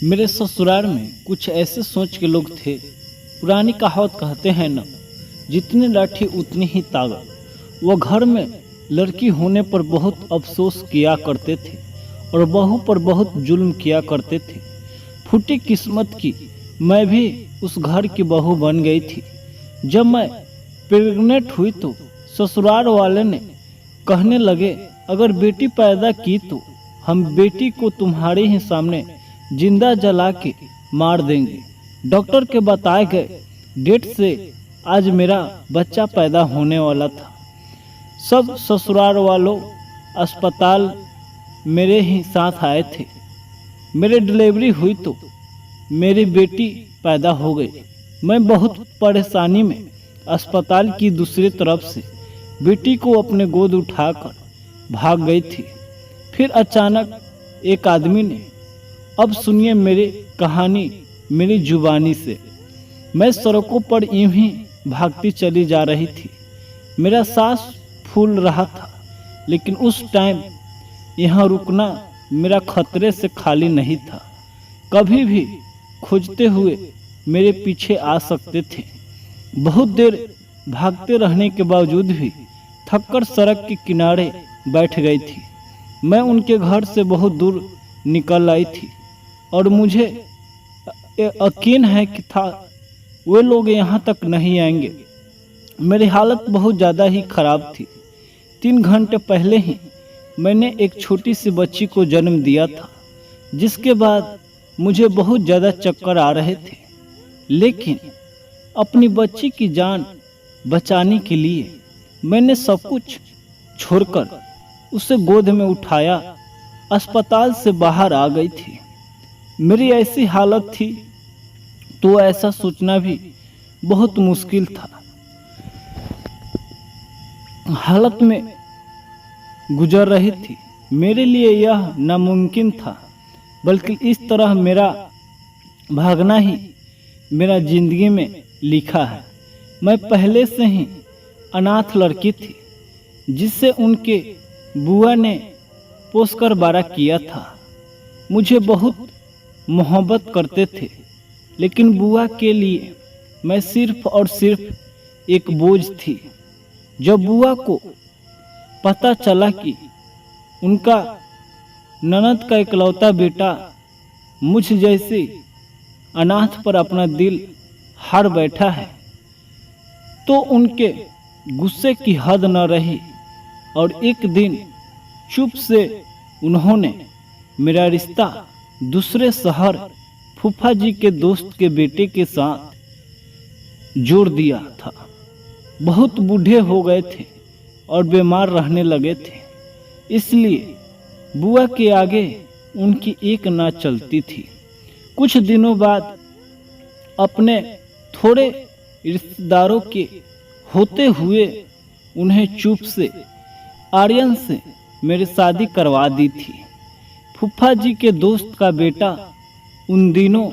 मेरे ससुराल में कुछ ऐसे सोच के लोग थे। पुरानी कहावत कहते हैं न, जितनी लाठी उतनी ही ताकत। वो घर में लड़की होने पर बहुत अफसोस किया करते थे और बहू पर बहुत जुल्म किया करते थे। फूटी किस्मत की मैं भी उस घर की बहू बन गई थी। जब मैं प्रेग्नेंट हुई तो ससुराल वाले ने कहने लगे, अगर बेटी पैदा की तो हम बेटी को तुम्हारे ही सामने जिंदा जला के मार देंगे। डॉक्टर के बताए गए डेट से आज मेरा बच्चा पैदा होने वाला था। सब ससुराल वालों अस्पताल मेरे ही साथ आए थे। मेरी डिलीवरी हुई तो मेरी बेटी पैदा हो गई। मैं बहुत परेशानी में अस्पताल की दूसरी तरफ से बेटी को अपने गोद उठाकर भाग गई थी। फिर अचानक एक आदमी ने, अब सुनिए मेरी कहानी मेरी जुबानी से। मैं सड़कों पर यूं ही भागती चली जा रही थी। मेरा सांस फूल रहा था, लेकिन उस टाइम यहाँ रुकना मेरा खतरे से खाली नहीं था। कभी भी खोजते हुए मेरे पीछे आ सकते थे। बहुत देर भागते रहने के बावजूद भी थककर सड़क के किनारे बैठ गई थी। मैं उनके घर से बहुत दूर निकल आई थी और मुझे यकीन है कि था वे लोग यहाँ तक नहीं आएंगे। मेरी हालत बहुत ज़्यादा ही खराब थी। 3 घंटे पहले ही मैंने एक छोटी सी बच्ची को जन्म दिया था, जिसके बाद मुझे बहुत ज़्यादा चक्कर आ रहे थे। लेकिन अपनी बच्ची की जान बचाने के लिए मैंने सब कुछ छोड़कर उसे गोद में उठाया, अस्पताल से बाहर आ गई थी। मेरी ऐसी हालत थी तो ऐसा सोचना भी बहुत मुश्किल था। हालत में गुजर रही थी। मेरे लिए यह नामुमकिन था, बल्कि इस तरह मेरा भागना ही मेरा जिंदगी में लिखा है। मैं पहले से ही अनाथ लड़की थी, जिससे उनके बुआ ने पोसकर बड़ा किया था। मुझे बहुत मोहब्बत करते थे, लेकिन बुआ के लिए मैं सिर्फ और सिर्फ एक बोझ थी। जब बुआ को पता चला कि उनका ननद का इकलौता बेटा मुझ जैसे अनाथ पर अपना दिल हार बैठा है, तो उनके गुस्से की हद न रही और एक दिन चुप से उन्होंने मेरा रिश्ता दूसरे शहर फूफा जी के दोस्त के बेटे के साथ जोड़ दिया था। बहुत बूढ़े हो गए थे और बीमार रहने लगे थे, इसलिए बुआ के आगे उनकी एक ना चलती थी। कुछ दिनों बाद अपने थोड़े रिश्तेदारों के होते हुए उन्हें चुप से आर्यन से मेरी शादी करवा दी थी। फूफा जी के दोस्त का बेटा उन दिनों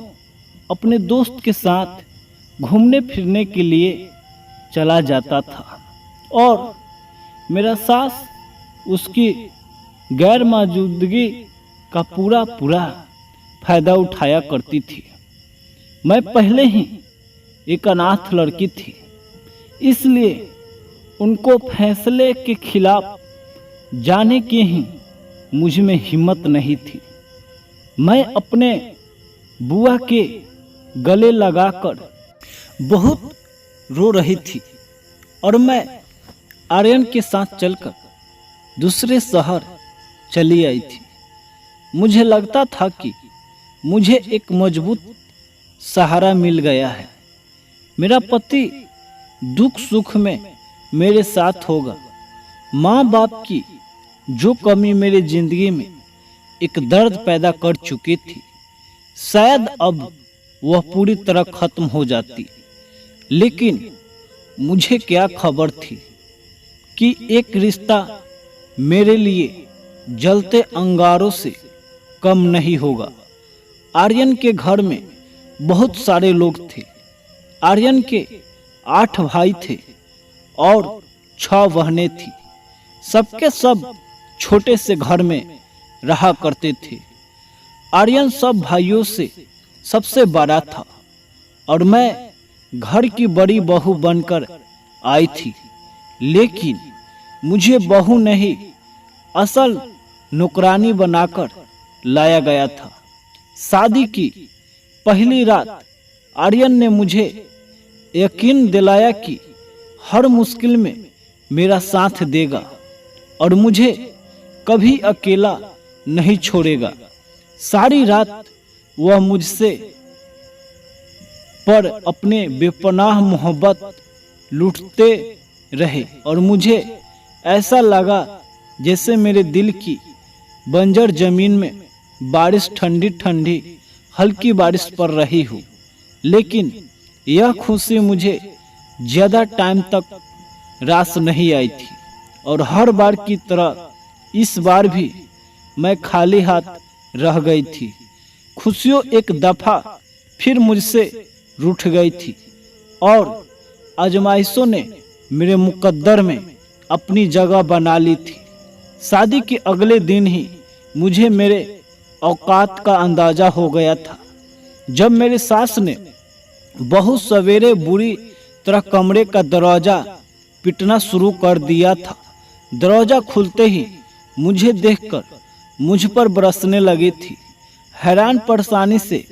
अपने दोस्त के साथ घूमने फिरने के लिए चला जाता था और मेरा सास उसकी गैर मौजूदगी का पूरा फायदा उठाया करती थी। मैं पहले ही एक अनाथ लड़की थी, इसलिए उनको फैसले के खिलाफ जाने की ही मुझ में हिम्मत नहीं थी। मैं अपने बुआ के गले लगाकर बहुत रो रही थी और मैं आर्यन के साथ चलकर दूसरे शहर चली आई थी। मुझे लगता था कि मुझे एक मजबूत सहारा मिल गया है। मेरा पति दुख सुख में मेरे साथ होगा। माँ बाप की जो कमी मेरी जिंदगी में एक दर्द पैदा कर चुकी थी, शायद अब वह पूरी तरह खत्म हो जाती। लेकिन मुझे क्या खबर थी कि एक रिश्ता मेरे लिए जलते अंगारों से कम नहीं होगा। आर्यन के घर में बहुत सारे लोग थे। आर्यन के 8 भाई थे और 6 बहनें थी। सबके सब छोटे से घर में रहा करते थे। आर्यन सब भाइयों से सबसे बड़ा था और मैं घर की बड़ी बहू बनकर आई थी, लेकिन मुझे बहू नहीं असल नौकरानी बनाकर लाया गया था। शादी की पहली रात आर्यन ने मुझे यकीन दिलाया कि हर मुश्किल में मेरा साथ देगा और मुझे कभी अकेला नहीं छोड़ेगा। सारी रात वह मुझसे पर अपने बेपनाह मोहब्बत लूटते रहे और मुझे ऐसा लगा जैसे मेरे दिल की बंजर जमीन में बारिश ठंडी ठंडी हल्की बारिश पड़ रही हो। लेकिन यह खुशी मुझे ज्यादा टाइम तक रास नहीं आई थी और हर बार की तरह इस बार भी मैं खाली हाथ रह गई थी। खुशियों एक दफा फिर मुझसे रूठ गई थी और आजमाइशों ने मेरे मुकद्दर में अपनी जगह बना ली थी। शादी के अगले दिन ही मुझे मेरे औकात का अंदाजा हो गया था, जब मेरे सास ने बहुत सवेरे बुरी तरह कमरे का दरवाजा पीटना शुरू कर दिया था। दरवाजा खुलते ही मुझे देखकर मुझ पर बरसने लगी थी। हैरान परेशानी से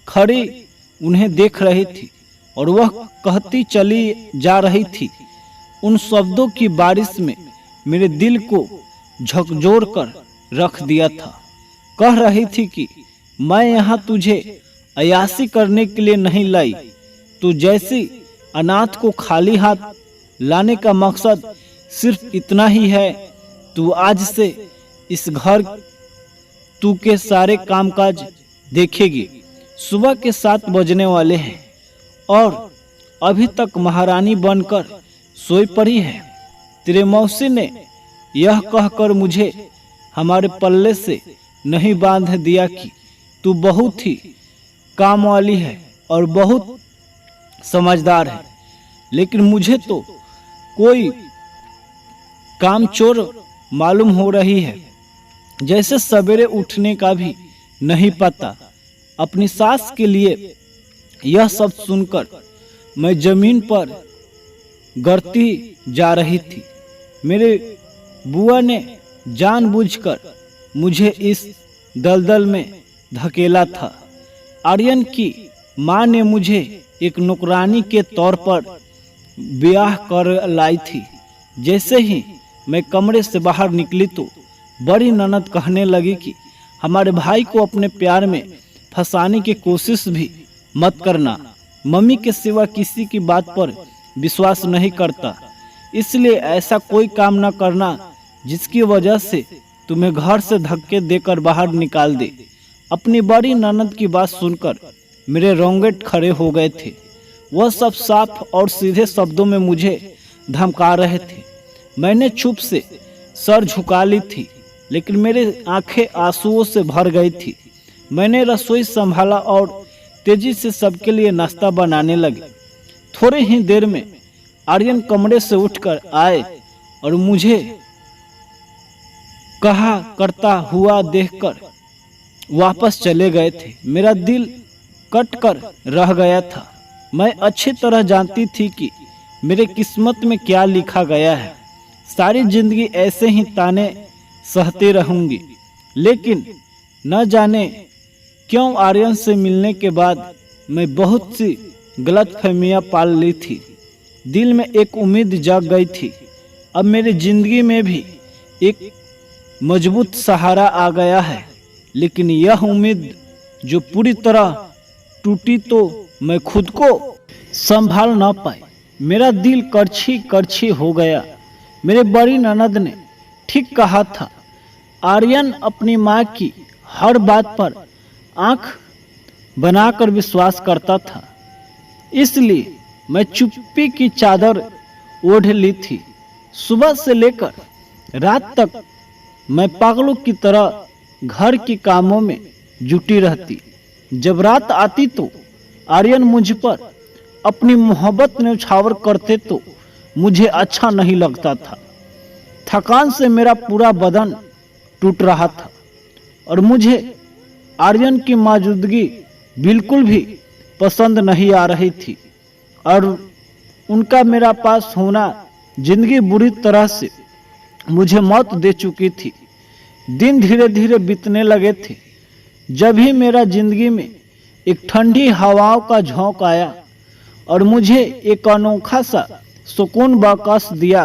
खड़ी उन्हें देख रही थी और वह कहती चली जा रही थी। उन शब्दों की बारिश में मेरे दिल को झकझोर कर रख दिया था। कह रही थी कि मैं यहाँ तुझे अयासी करने के लिए नहीं लाई, तू जैसी अनाथ को खाली हाथ लाने का मकसद सिर्फ इतना ही है। तू आज से इस घर तू के सारे कामकाज देखेगी। सुबह के 7 बजने वाले हैं और अभी तक महारानी बनकर सोई पड़ी है। तेरे मौसी ने यह कहकर मुझे हमारे पल्ले से नहीं बांध दिया कि तू बहुत ही काम वाली है और बहुत समझदार है, लेकिन मुझे तो कोई काम चोर मालूम हो रही है, जैसे सवेरे उठने का भी नहीं पता। अपनी सास के लिए यह सब सुनकर मैं जमीन पर गिरती जा रही थी। मेरे बुआ ने जानबूझकर मुझे इस दलदल में धकेला था। आर्यन की माँ ने मुझे एक नौकरानी के तौर पर ब्याह कर लाई थी। जैसे ही मैं कमरे से बाहर निकली तो बड़ी ननद कहने लगी कि हमारे भाई को अपने प्यार में फंसाने की कोशिश भी मत करना। मम्मी के सिवा किसी की बात पर विश्वास नहीं करता, इसलिए ऐसा कोई काम न करना जिसकी वजह से तुम्हें घर से धक्के देकर बाहर निकाल दे। अपनी बड़ी ननद की बात सुनकर मेरे रोंगटे खड़े हो गए थे। वह सब साफ और सीधे शब्दों में मुझे धमका रहे थे। मैंने चुप से सर झुका ली थी, लेकिन मेरे आंखें आंसुओं से भर गई थी। मैंने रसोई संभाला और तेजी से सबके लिए नाश्ता बनाने लगे। थोड़ी ही देर में आर्यन कमरे से उठकर आए और मुझे कहा करता हुआ देखकर वापस चले गए थे। मेरा दिल कट कर रह गया था। मैं अच्छी तरह जानती थी कि मेरे किस्मत में क्या लिखा गया है। सारी जिंदगी ऐसे ही ताने सहते रहूंगी, लेकिन न जाने क्यों आर्यन से मिलने के बाद मैं बहुत सी गलतफहमियां पाल ली थी। दिल में एक उम्मीद जाग गई थी। अब मेरी जिंदगी में भी एक मजबूत सहारा आ गया है, लेकिन यह उम्मीद जो पूरी तरह टूटी तो मैं खुद को संभाल ना पाई। मेरा दिल करछी करछी हो गया। मेरे बड़ी ननद ने ठीक कहा था। आर्यन अपनी माँ की हर बात पर आंख बनाकर विश्वास करता था, इसलिए मैं चुप्पी की चादर ओढ़ ली थी। सुबह से लेकर रात तक मैं पागलों की तरह घर के कामों में जुटी रहती। जब रात आती तो आर्यन मुझ पर अपनी मोहब्बत न्यौछावर करते तो मुझे अच्छा नहीं लगता था। थकान से मेरा पूरा बदन टूट रहा था और मुझे आर्यन की मौजूदगी बिल्कुल भी पसंद नहीं आ रही थी और उनका मेरा पास होना जिंदगी बुरी तरह से मुझे मौत दे चुकी थी। दिन धीरे धीरे बीतने लगे थे। जब ही मेरा जिंदगी में एक ठंडी हवाओं का झोंका आया और मुझे एक अनोखा सा सुकून बख्श दिया।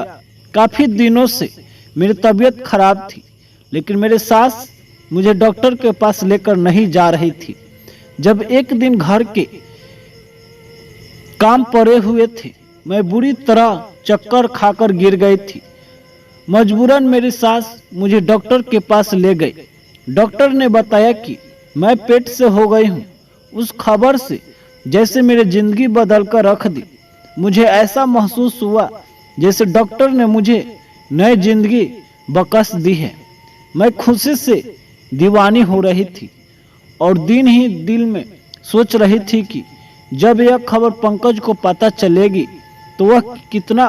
काफ़ी दिनों से मेरी तबीयत खराब थी, लेकिन मेरे सास मुझे डॉक्टर के पास लेकर नहीं जा रही थी। जब एक दिन घर के काम पड़े हुए थे, मैं बुरी तरह चक्कर खाकर गिर गई थी। मजबूरन मेरी सास मुझे डॉक्टर के पास ले गई। डॉक्टर ने बताया कि मैं पेट से हो गई हूँ। उस खबर से जैसे मेरी जिंदगी बदल कर रख दी। मुझे ऐसा महसूस हुआ जैसे डॉक्टर ने मुझे नई जिंदगी बख्श दी है। मैं खुशी से दीवानी हो रही थी और दिन ही दिल में सोच रही थी कि जब यह खबर पंकज को पता चलेगी तो वह कितना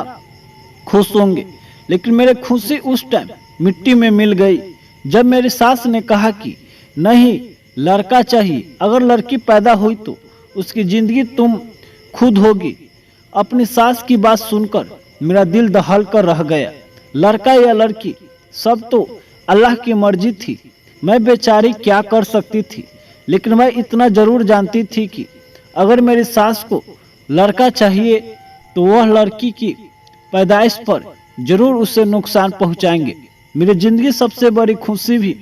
खुश होंगे। लेकिन मेरी खुशी उस टाइम मिट्टी में मिल गई जब मेरी सास ने कहा कि नहीं, लड़का चाहिए। अगर लड़की पैदा हुई तो उसकी जिंदगी तुम खुद होगी। अपनी सास की बात सुनकर मेरा दिल दहल कर रह गया। लड़का या लड़की सब तो अल्लाह की मर्जी थी। मैं बेचारी क्या कर सकती थी, लेकिन मैं इतना जरूर जानती थी कि अगर मेरी सास को लड़का चाहिए तो वह लड़की की पैदाइश पर जरूर उसे नुकसान पहुंचाएंगे। मेरी जिंदगी सबसे बड़ी खुशी भी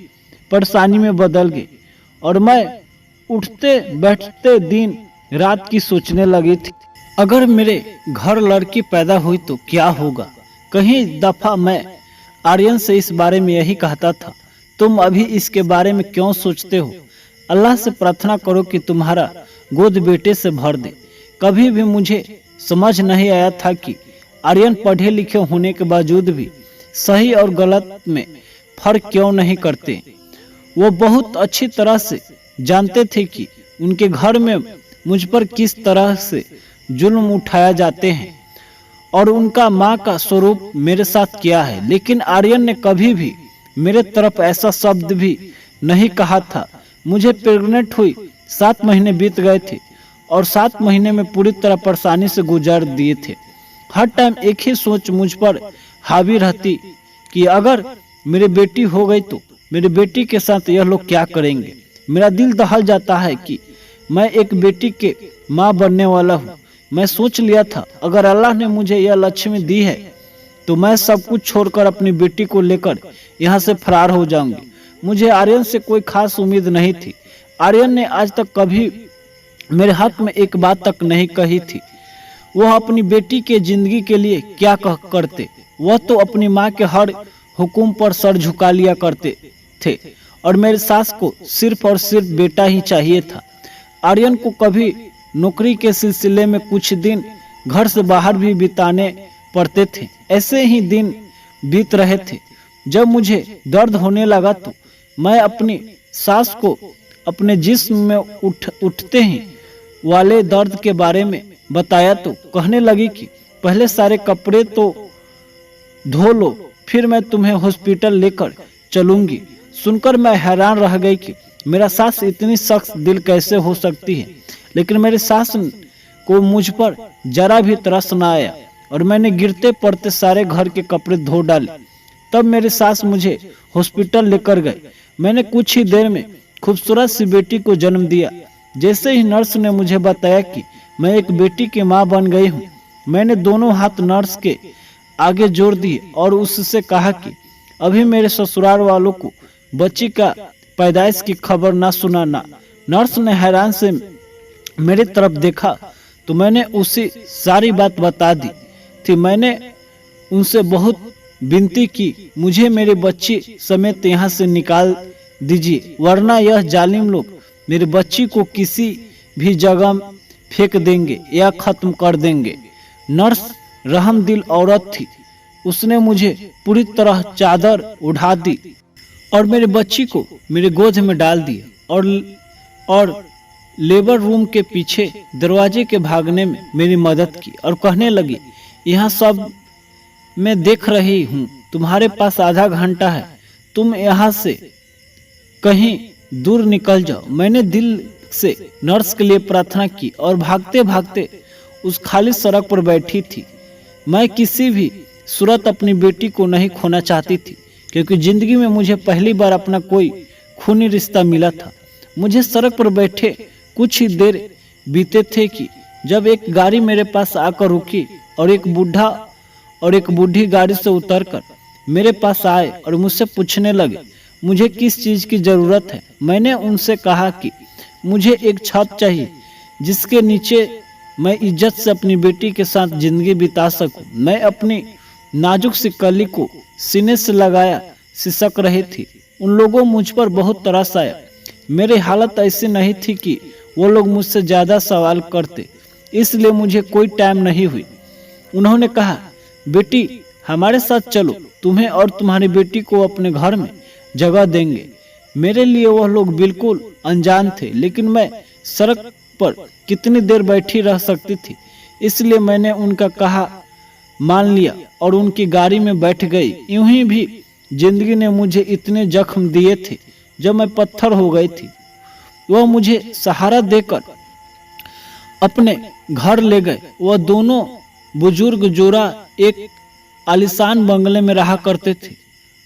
परेशानी में बदल गई और मैं उठते बैठते दिन रात की सोचने लगी थी, अगर मेरे घर लड़की पैदा हुई तो क्या होगा। कहीं दफा मैं आर्यन से इस बारे में यही कहता था, तुम अभी इसके बारे में क्यों सोचते हो। अल्लाह से प्रार्थना करो कि तुम्हारा गोद बेटे से भर दे। कभी भी मुझे समझ नहीं आया था कि आर्यन पढ़े लिखे होने के बावजूद भी सही और गलत में फर्क क्यों नहीं करते। वो बहुत अच्छी तरह से जानते थे कि उनके घर में मुझ पर किस तरह से जुल्म उठाया जाते हैं और उनका माँ का स्वरूप मेरे साथ किया है। लेकिन आर्यन ने कभी भी मेरे तरफ ऐसा शब्द भी नहीं कहा था। मुझे प्रेग्नेंट हुई 7 महीने बीत गए थे और 7 महीने में पूरी तरह परेशानी से गुजार दिए थे। हर टाइम एक ही सोच मुझ पर हावी रहती कि अगर मेरी बेटी हो गई तो मेरी बेटी के साथ यह लोग क्या करेंगे। मेरा दिल दहल जाता है कि मैं एक बेटी के माँ बनने वाला हूँ। मैं सोच लिया था अगर अल्लाह ने मुझे यह लक्ष्मी दी है तो मैं सब कुछ छोड़कर अपनी बेटी को लेकर यहाँ से फरार हो जाऊंगी। मुझे आर्यन से कोई खास उम्मीद नहीं थी। आर्यन ने आज तक कभी मेरे हक में एक बात तक नहीं कही थी। वह अपनी बेटी के जिंदगी के लिए क्या करते। वह तो अपनी माँ के हर हुक्म पर सर झुका लिया करते थे और मेरे सास को सिर्फ और सिर्फ बेटा ही चाहिए था। आर्यन को कभी नौकरी के सिलसिले में कुछ दिन घर से बाहर भी बिताने पड़ते थे। ऐसे ही दिन बीत रहे थे। जब मुझे दर्द होने लगा तो मैं अपनी सास को अपने जिस्म में उठते ही वाले दर्द के बारे में बताया तो कहने लगी कि पहले सारे कपड़े तो धो लो, फिर मैं तुम्हें हॉस्पिटल लेकर चलूंगी। सुनकर मैं हैरान रह गई कि मेरा सास इतनी सख्त दिल कैसे हो सकती है। लेकिन मेरे सास को मुझ पर जरा भी तरस न आया और मैंने गिरते पड़ते सारे घर के कपड़े धो डाले। तब मेरे सास मुझे हॉस्पिटल लेकर गए। मैंने कुछ ही देर में खूबसूरत सी बेटी को जन्म दिया। जैसे ही नर्स ने मुझे बताया कि मैं एक बेटी की माँ बन गई हूँ, मैंने दोनों हाथ नर्स के आगे जोड़ दिए और उससे कहा कि अभी मेरे ससुराल वालों को बच्ची का पैदाइश की खबर ना सुनाना। नर्स ने हैरान से मेरी तरफ देखा तो मैंने उसे सारी बात बता दी थी। मैंने उनसे बहुत विनती की, मुझे मेरी बच्ची समेत यहाँ से निकाल दीजिए, वरना यह जालिम लोग मेरी बच्ची को किसी भी जगह फेंक देंगे या खत्म कर देंगे। नर्स रहमदिल औरत थी। उसने मुझे पूरी तरह चादर उड़ा दी और मेरे बच्ची को मेरे गोद में डाल दिया और लेबर रूम के पीछे दरवाजे के भागने में मेरी मदद की और कहने लगी, यहाँ सब मैं देख रही हूँ, तुम्हारे पास आधा घंटा है, तुम यहाँ से कहीं दूर निकल जाओ। मैंने दिल से नर्स के लिए प्रार्थना की और भागते भागते उस खाली सड़क पर बैठी थी। मैं किसी भी सूरत अपनी बेटी को नहीं खोना चाहती थी, क्योंकि जिंदगी में मुझे पहली बार अपना कोई खूनी रिश्ता मिला था। मुझे सड़क पर बैठे कुछ ही देर बीते थे कि जब एक गाड़ी मेरे पास आकर रुकी और एक बूढ़ा और एक बूढ़ी गाड़ी से उतरकर मेरे पास आए और मुझसे पूछने लगे मुझे किस चीज़ की ज़रूरत है। मैंने उनसे कहा कि मुझे एक छत चाहिए जिसके नीचे मैं इज्जत से अपनी बेटी के साथ जिंदगी बिता सकूं। मैं अपनी नाजुक सी कली को सीने से लगाया सिसक रही थी। उन लोगों मुझ पर बहुत तरस आया। मेरी हालत ऐसी नहीं थी कि वो लोग मुझसे ज़्यादा सवाल करते, इसलिए मुझे कोई टाइम नहीं हुई। उन्होंने कहा, बेटी हमारे साथ चलो, तुम्हें और तुम्हारी बेटी को अपने घर में जगह देंगे। मेरे लिए वह लोग बिल्कुल अनजान थे, लेकिन मैं सड़क पर कितनी देर बैठी रह सकती थी, इसलिए मैंने उनका कहा मान लिया और उनकी गाड़ी में बैठ गई। यूं ही भी जिंदगी ने मुझे इतने जख्म दिए थे जब मैं पत्थर हो गई थी। वह मुझे सहारा देकर अपने घर ले गए। वह दोनों बुजुर्ग जोड़ा एक आलीशान बंगले में रहा करते थे।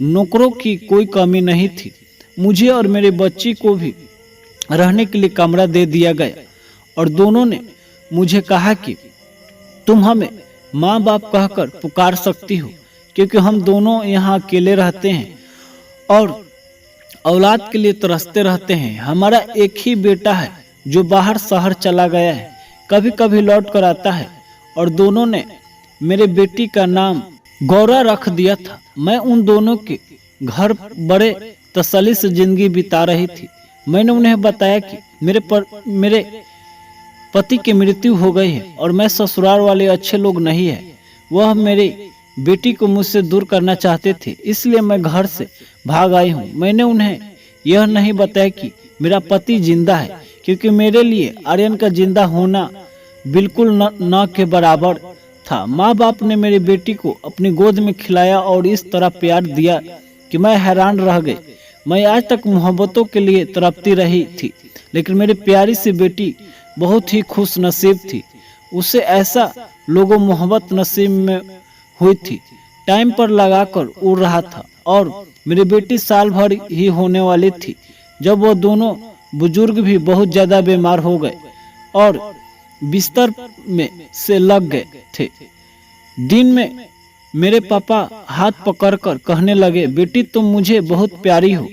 नौकरों की कोई कमी नहीं थी। मुझे और मेरे बच्ची को भी रहने के लिए कमरा दे दिया गया और दोनों ने मुझे कहा कि तुम हमें माँ बाप कहकर पुकार सकती हो, क्योंकि हम दोनों यहाँ अकेले रहते हैं और औलाद के लिए तरसते रहते हैं। हमारा एक ही बेटा है जो बाहर शहर चला गया है, कभी कभी लौट कर आता है, और दोनों ने मेरे बेटी का नाम गौरा रख दिया था। मैं उन दोनों के घर बड़े तसल्ली से जिंदगी बिता रही थी। मैंने उन्हें बताया कि मेरे पति की मृत्यु हो गई है और मैं ससुराल वाले अच्छे लोग नहीं है। वह मेरी बेटी को मुझसे दूर करना चाहते थे, इसलिए मैं घर से भाग आई हूँ। मैंने उन्हें यह नहीं बताया कि मेरा पति जिंदा है, क्योंकि मेरे लिए आर्यन का जिंदा होना बिल्कुल न के बराबर था। माँ बाप ने मेरी बेटी को अपनी गोद में खिलाया और इस तरह प्यार दिया कि मैं हैरान रह गई। मैं आज तक मोहब्बतों के लिए तड़पती रही थी, लेकिन मेरी प्यारी सी बेटी बहुत ही खुश नसीब थी। उसे ऐसा लोगों मोहब्बत नसीब में हुई थी। टाइम पर लगाकर उड़ रहा था और मेरी बेटी साल भर ही होने वाली थी जब वो दोनों बुजुर्ग भी बहुत ज्यादा बीमार हो गए और बिस्तर में से लग गए थे। दिन में मेरे पापा हाथ पकड़कर कहने लगे, बेटी तुम मुझे बहुत प्यारी हो।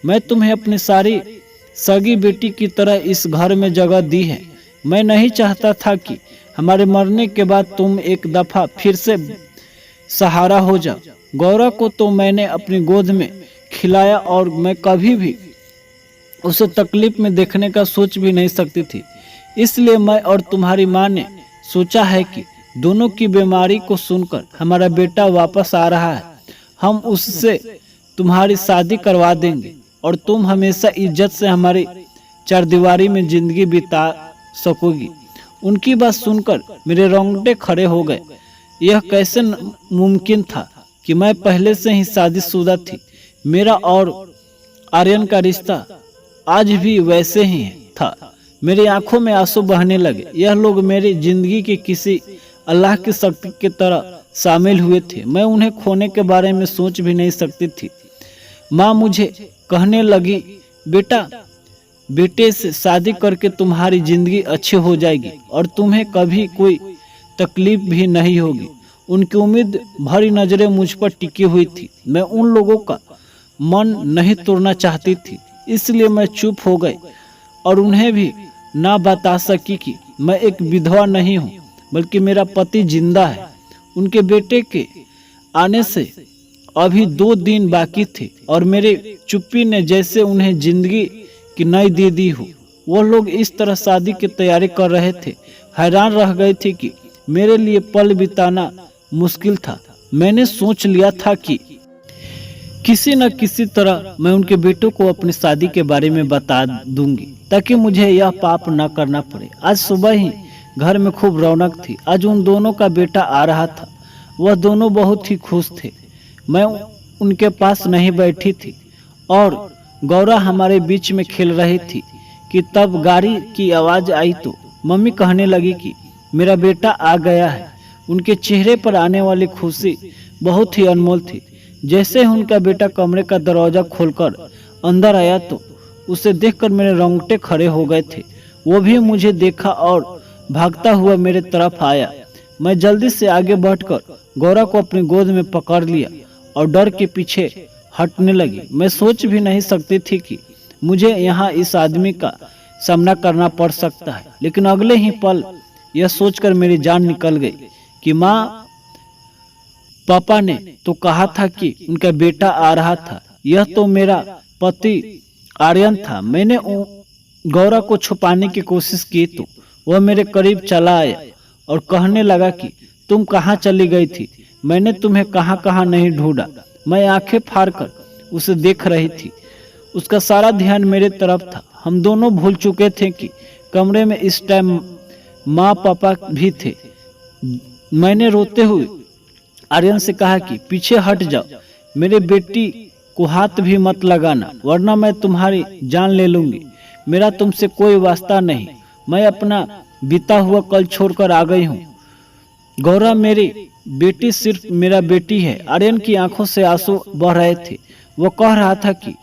मैं तुम्हें अपनी सारी सगी बेटी की तरह इस घर में जगह दी है। मैं नहीं चाहता था कि हमारे मरने के बाद तुम एक दफा फिर से सहारा हो जाओ। गौरा को तो मैंने अपनी गोद में खिलाया और मैं कभी भी उसे तकलीफ में देखने का सोच भी नहीं सकती थी। इसलिए मैं और तुम्हारी माँ ने सोचा है कि दोनों की बीमारी को सुनकर हमारा बेटा वापस आ रहा है, हम उससे तुम्हारी शादी करवा देंगे और तुम हमेशा इज्जत से हमारी चारदीवारी में जिंदगी बिता सकोगी। उनकी बात सुनकर मेरे रोंगटे खड़े हो गए। यह कैसे मुमकिन था कि मैं पहले से ही शादीशुदा थी। मेरा और आर्यन का रिश्ता आज भी वैसे ही था। मेरी आंखों में आंसू बहने लगे। यह लोग मेरी जिंदगी के किसी अल्लाह की शक्ति की तरह शामिल हुए थे। मैं उन्हें खोने के बारे में सोच भी नहीं सकती थी। माँ मुझे कहने लगी, बेटा बेटे से शादी करके तुम्हारी जिंदगी अच्छी हो जाएगी और तुम्हें कभी कोई तकलीफ भी नहीं होगी। उनकी उम्मीद भरी नजरें मुझ पर टिकी हुई थी। मैं उन लोगों का मन नहीं तोड़ना चाहती थी, इसलिए मैं चुप हो गई और उन्हें भी ना बता सकी कि मैं एक विधवा नहीं हूँ, बल्कि मेरा पति जिंदा है। उनके बेटे के आने से अभी 2 दिन बाकी थे और मेरे चुप्पी ने जैसे उन्हें जिंदगी की नई दे दी हो। वो लोग इस तरह शादी की तैयारी कर रहे थे। हैरान रह गए थे कि मेरे लिए पल बिताना मुश्किल था। मैंने सोच लिया था कि किसी न किसी तरह मैं उनके बेटों को अपनी शादी के बारे में बता दूंगी, ताकि मुझे यह पाप न करना पड़े। आज सुबह ही घर में खूब रौनक थी। आज उन दोनों का बेटा आ रहा था। वह दोनों बहुत ही खुश थे। मैं उनके पास नहीं बैठी थी और गौरा हमारे बीच में खेल रही थी कि तब गाड़ी की आवाज़ आई तो मम्मी कहने लगी कि मेरा बेटा आ गया है। उनके चेहरे पर आने वाली खुशी बहुत ही अनमोल थी। जैसे ही उनका बेटा कमरे का दरवाज़ा खोलकर अंदर आया तो उसे देखकर मेरे रोंगटे खड़े हो गए थे। वो भी मुझे देखा और भागता हुआ मेरे तरफ आया। मैं जल्दी से आगे बढ़कर गौरा को अपनी गोद में पकड़ लिया और डर के पीछे हटने लगी। मैं सोच भी नहीं सकती थी कि मुझे यहाँ इस आदमी का सामना करना पड़ सकता है, लेकिन अगले ही पल यह सोचकर मेरी जान निकल गई कि माँ पापा ने तो कहा था कि उनका बेटा आ रहा था। यह तो मेरा पति आर्यन था। मैंने गौरा को छुपाने की कोशिश की तो वह मेरे करीब चला आया और कहने लगा कि तुम कहाँ चली गई थी, मैंने तुम्हें कहाँ कहाँ नहीं ढूंढा। मैं आंखें फाड़कर उसे देख रही थी। उसका सारा ध्यान मेरे तरफ था। हम दोनों भूल चुके थे कि कमरे में इस टाइम माँ पापा भी थे। मैंने रोते हुए आर्यन से कहा कि पीछे हट जाओ, मेरे बेटी को हाथ भी मत लगाना वरना मैं तुम्हारी जान ले लूंगी। मेरा तुमसे कोई वास्ता नहीं, मैं अपना बीता हुआ कल छोड़कर आ गई हूँ। गौरा मेरी बेटी सिर्फ मेरा बेटी है। आर्यन की आंखों से आंसू बह रहे थे। वो कह रहा था कि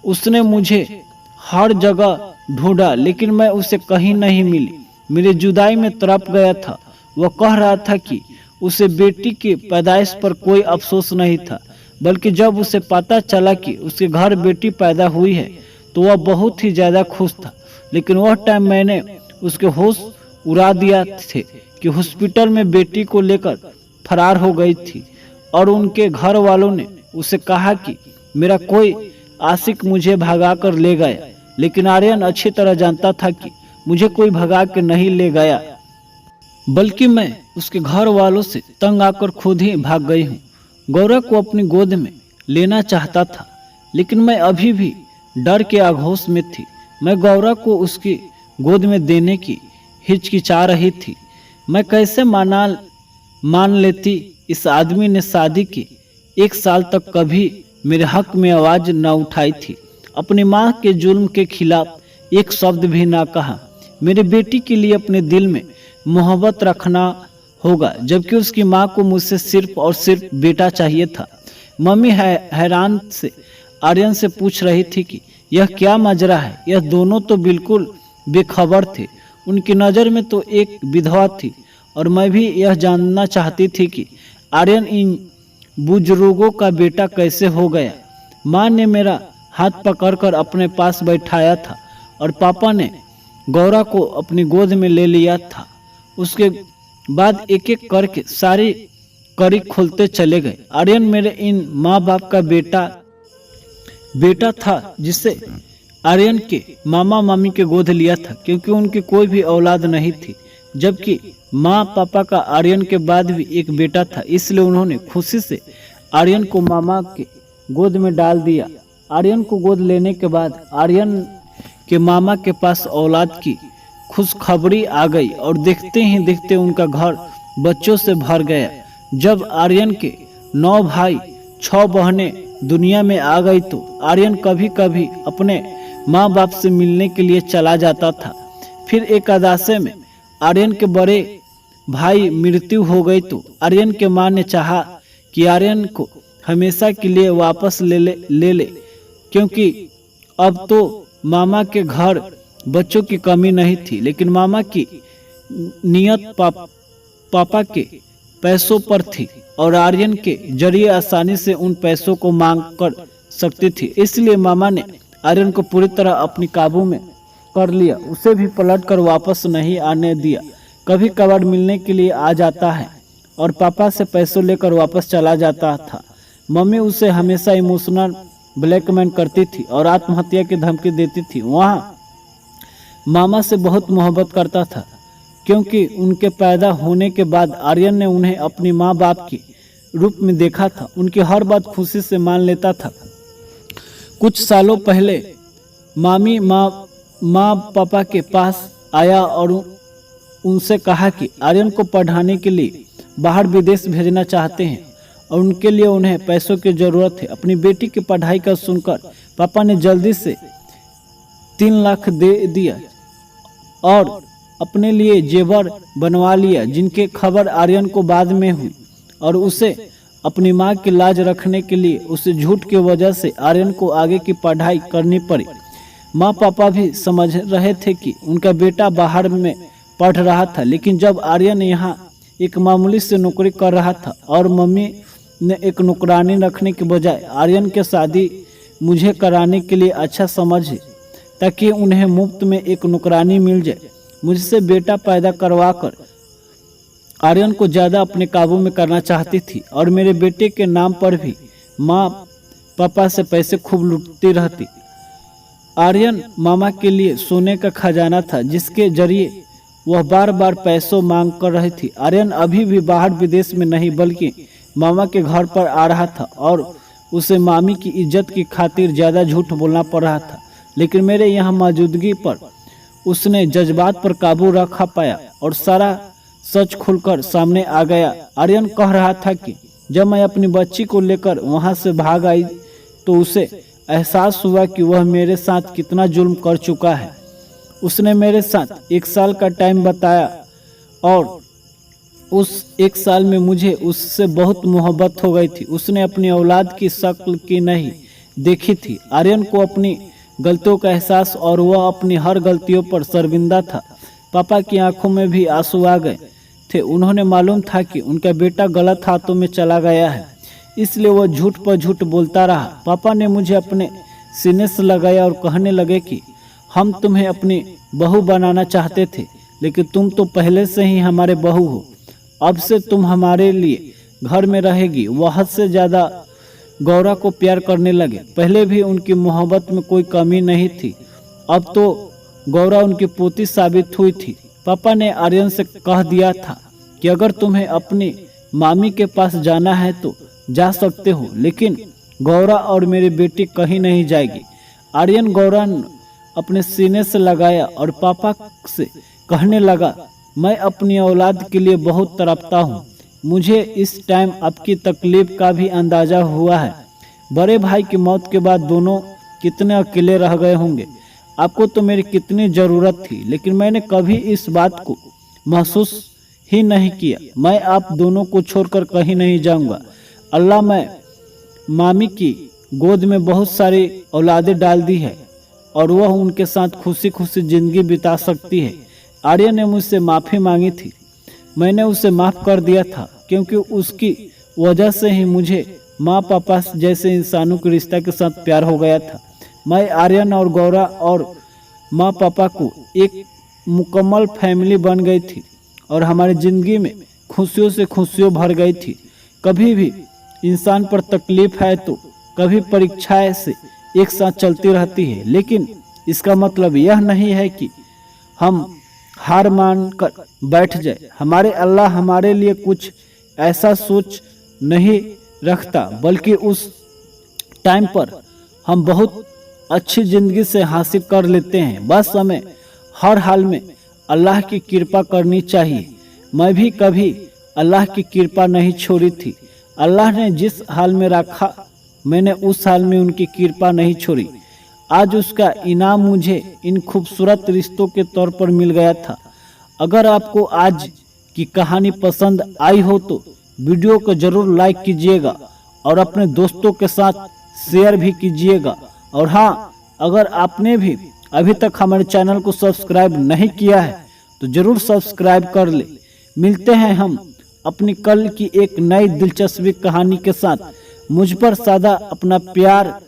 उसने मुझे हर जगह ढूंढा लेकिन मैं उसे कहीं नहीं मिली। मेरी जुदाई में तड़प गया था। वह कह रहा था कि उसे बेटी की पैदाइश पर कोई अफसोस नहीं था, बल्कि जब उसे पता चला कि उसके घर बेटी पैदा हुई है तो वह बहुत ही ज़्यादा खुश था। लेकिन वह टाइम मैंने उसके होश उड़ा दिया थे कि हॉस्पिटल में बेटी को लेकर फरार हो गई थी और उनके घर वालों ने उसे कहा कि मेरा कोई आशिक मुझे भगा कर ले गया। लेकिन आर्यन अच्छी तरह जानता था कि मुझे कोई भगा के नहीं ले गया, बल्कि मैं उसके घर वालों से तंग आकर खुद ही भाग गई हूँ। गौरा को अपनी गोद में लेना चाहता था लेकिन मैं अभी भी डर के आघोष में थी। मैं गौरा को उसकी गोद में देने की हिचकिचा रही थी। मैं कैसे मान लेती इस आदमी ने शादी के 1 साल तक कभी मेरे हक में आवाज़ न उठाई थी, अपनी माँ के जुल्म के खिलाफ एक शब्द भी ना कहा। मेरी बेटी के लिए अपने दिल में मोहब्बत रखना होगा, जबकि उसकी माँ को मुझसे सिर्फ और सिर्फ बेटा चाहिए था। मम्मी हैरान से आर्यन से पूछ रही थी कि यह क्या माजरा है। यह दोनों तो बिल्कुल बेखबर थे। उनकी नज़र में तो एक विधवा थी और मैं भी यह जानना चाहती थी कि आर्यन इन बुजुर्गों का बेटा कैसे हो गया। माँ ने मेरा हाथ पकड़कर अपने पास बैठाया था और पापा ने गौरा को अपनी गोद में ले लिया था। उसके बाद एक एक करके सारी कड़ी खोलते चले गए। आर्यन मेरे इन माँ बाप का बेटा था जिसे आर्यन के मामा मामी के गोद लिया था, क्योंकि उनकी कोई भी औलाद नहीं थी। जबकि माँ पापा का आर्यन के बाद भी एक बेटा था, इसलिए उन्होंने खुशी से आर्यन को मामा के गोद में डाल दिया। आर्यन को गोद लेने के बाद आर्यन के मामा के पास औलाद की खुशखबरी आ गई और देखते ही देखते उनका घर बच्चों से भर गया। जब आर्यन के 9 भाई 6 बहनें दुनिया में आ गई तो आर्यन कभी कभी अपने माँ बाप से मिलने के लिए चला जाता था। फिर एक अदासे में आर्यन के बड़े भाई मृत्यु हो गई तो आर्यन के माँ ने चाहा कि आर्यन को हमेशा के लिए वापस ले ले, क्योंकि अब तो मामा के घर बच्चों की कमी नहीं थी। लेकिन मामा की नियत पापा के पैसों पर थी और आर्यन के जरिए आसानी से उन पैसों को मांग कर सकती थी। इसलिए मामा ने आर्यन को पूरी तरह अपनी काबू में कर लिया। उसे भी पलट कर वापस नहीं आने दिया। कभी कभार मिलने के लिए आ जाता है और पापा से पैसों लेकर वापस चला जाता था। मम्मी उसे हमेशा इमोशनल ब्लैकमेल करती थी और आत्महत्या की धमकी देती थी। वहाँ मामा से बहुत मोहब्बत करता था, क्योंकि उनके पैदा होने के बाद आर्यन ने उन्हें अपनी माँ बाप के रूप में देखा था। उनकी हर बात खुशी से मान लेता था। कुछ सालों पहले मामी माँ पापा के पास आया और उनसे कहा कि आर्यन को पढ़ाने के लिए बाहर विदेश भेजना चाहते हैं और उनके लिए उन्हें पैसों की ज़रूरत है। अपनी बेटी की पढ़ाई का सुनकर पापा ने जल्दी से 3 लाख दे दिया और अपने लिए जेवर बनवा लिया, जिनके खबर आर्यन को बाद में हुई और उसे अपनी माँ की लाज रखने के लिए उसे झूठ की वजह से आर्यन को आगे की पढ़ाई करनी पड़ी। माँ पापा भी समझ रहे थे कि उनका बेटा बाहर में पढ़ रहा था, लेकिन जब आर्यन यहाँ एक मामूली से नौकरी कर रहा था और मम्मी ने एक नौकरानी रखने के बजाय आर्यन के शादी मुझे कराने के लिए अच्छा समझे ताकि उन्हें मुफ्त में एक नौकरानी मिल जाए। मुझसे बेटा पैदा करवाकर आर्यन को ज़्यादा अपने काबू में करना चाहती थी और मेरे बेटे के नाम पर भी माँ पापा से पैसे खूब लूटती रहती। आर्यन मामा के लिए सोने का खजाना था जिसके जरिए वह बार बार पैसों मांग कर रही थी। आर्यन अभी भी बाहर विदेश में नहीं बल्कि मामा के घर पर आ रहा था और उसे मामी की इज्जत की खातिर ज़्यादा झूठ बोलना पड़ रहा था, लेकिन मेरे यहाँ मौजूदगी पर उसने जज्बात पर काबू रखा पाया और सारा सच खुलकर सामने आ गया। आर्यन कह रहा था कि जब मैं अपनी बच्ची को लेकर वहाँ से भाग आई तो उसे एहसास हुआ कि वह मेरे साथ कितना जुल्म कर चुका है। उसने मेरे साथ 1 साल का टाइम बताया और उस 1 साल में मुझे उससे बहुत मोहब्बत हो गई थी। उसने अपनी औलाद की शक्ल की नहीं देखी थी। आर्यन को अपनी गलतियों का एहसास और वह अपनी हर गलतियों पर शर्मिंदा था। पापा की आंखों में भी आंसू आ गए थे। उन्होंने मालूम था कि उनका बेटा गलत हाथों में चला गया है, इसलिए वह झूठ पर झूठ बोलता रहा। पापा ने मुझे अपने सीने से लगाया और कहने लगे कि हम तुम्हें अपनी बहू बनाना चाहते थे, लेकिन तुम तो पहले से ही हमारे बहू हो। अब से तुम हमारे लिए घर में रहेगी। वह हद से ज़्यादा गौरा को प्यार करने लगे। पहले भी उनकी मोहब्बत में कोई कमी नहीं थी, अब तो गौरा उनकी पोती साबित हुई थी। पापा ने आर्यन से कह दिया था कि अगर तुम्हें अपनी मामी के पास जाना है तो जा सकते हो, लेकिन गौरा और मेरी बेटी कहीं नहीं जाएगी। आर्यन गौरा अपने सीने से लगाया और पापा से कहने लगा, मैं अपनी औलाद के लिए बहुत तड़पता हूँ। मुझे इस टाइम आपकी तकलीफ का भी अंदाजा हुआ है। बड़े भाई की मौत के बाद दोनों कितने अकेले रह गए होंगे। आपको तो मेरी कितनी ज़रूरत थी, लेकिन मैंने कभी इस बात को महसूस ही नहीं किया। मैं आप दोनों को छोड़कर कहीं नहीं जाऊंगा। अल्लाह मैं मामी की गोद में बहुत सारी औलादें डाल दी है और वह उनके साथ खुशी खुशी ज़िंदगी बिता सकती है। आर्य ने मुझसे माफ़ी मांगी थी, मैंने उसे माफ़ कर दिया था क्योंकि उसकी वजह से ही मुझे माँ पापा जैसे इंसानों के रिश्ता के साथ प्यार हो गया था। मैं आर्यन और गौरा और माँ पापा को एक मुकम्मल फैमिली बन गई थी और हमारी ज़िंदगी में खुशियों से खुशियों भर गई थी। कभी भी इंसान पर तकलीफ है तो कभी परीक्षाएं से एक साथ चलती रहती है, लेकिन इसका मतलब यह नहीं है कि हम हार मान कर बैठ जाए। हमारे अल्लाह हमारे लिए कुछ ऐसा सोच नहीं रखता, बल्कि उस टाइम पर हम बहुत अच्छी ज़िंदगी से हासिल कर लेते हैं। बस हमें हर हाल में अल्लाह की कृपा करनी चाहिए। मैं भी कभी अल्लाह की कृपा नहीं छोड़ी थी। अल्लाह ने जिस हाल में रखा मैंने उस हाल में उनकी कृपा नहीं छोड़ी। आज उसका इनाम मुझे इन खूबसूरत रिश्तों के तौर पर मिल गया था। अगर आपको आज की कहानी पसंद आई हो तो वीडियो को ज़रूर लाइक कीजिएगा और अपने दोस्तों के साथ शेयर भी कीजिएगा। और हाँ, अगर आपने भी अभी तक हमारे चैनल को सब्सक्राइब नहीं किया है तो ज़रूर सब्सक्राइब कर ले। मिलते हैं हम अपनी कल की एक नई दिलचस्प कहानी के साथ। मुझ पर सदा अपना प्यार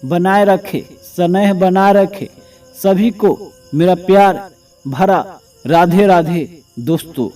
बनाए रखे, स्नेह बनाए रखे। सभी को मेरा प्यार भरा राधे राधे दोस्तों।